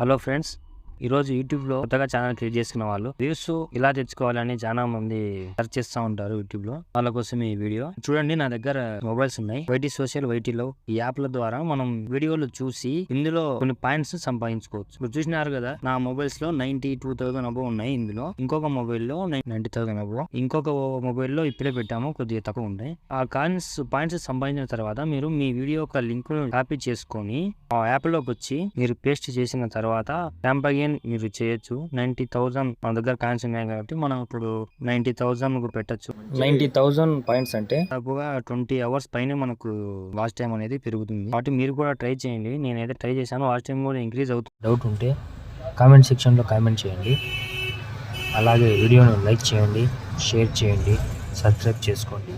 Hello friends, ఈరోజు యూట్యూబ్లో కొత్తగా ఛానల్ క్రియేట్ చేసుకున్న వాళ్ళు వ్యూస్ ఇలా తెచ్చుకోవాలని చాలా మంది సెర్చ్ చేస్తూ ఉంటారు యూట్యూబ్ లో. వాళ్ళ కోసం ఈ వీడియో చూడండి. నా దగ్గర మొబైల్స్ ఉన్నాయి, వైటీ సోషల్, వైటీలో. ఈ యాప్ల ద్వారా మనం వీడియోలు చూసి ఇందులో కొన్ని పాయింట్స్ సంపాదించుకోవచ్చు. ఇప్పుడు చూసినారు కదా, నా మొబైల్స్ లో 92,000 అబో ఉన్నాయి. ఇందులో ఇంకొక మొబైల్లో 90,000 అబో, ఇంకొక మొబైల్లో ఇప్పుడే పెట్టాము, కొద్దిగా తక్కువ ఉన్నాయి. ఆ పాయింట్స్ సంపాదించిన తర్వాత మీరు మీ వీడియో యొక్క లింక్ కాపీ చేసుకొని ఆ యాప్ లోకి వచ్చి మీరు పేస్ట్ చేసిన తర్వాత స్టాంప్ అగైన్ మీరు చేయొచ్చు. 90,000 మన దగ్గర కాయిన్స్ ఉన్నాయి కాబట్టి మనం ఇప్పుడు 90,000 పెట్టచ్చు. 90,000 పాయింట్స్ అంటే దాదాపుగా 20 hours పైన మనకు వాచ్ టైం అనేది పెరుగుతుంది. కాబట్టి మీరు కూడా ట్రై చేయండి. నేనైతే ట్రై చేశాను, వాచ్ టైం కూడా ఇంక్రీజ్ అవుతుంది. డౌట్ ఉంటే కామెంట్ సెక్షన్లో కామెంట్ చేయండి. అలాగే వీడియోను లైక్ చేయండి, షేర్ చేయండి, సబ్స్క్రైబ్ చేసుకోండి.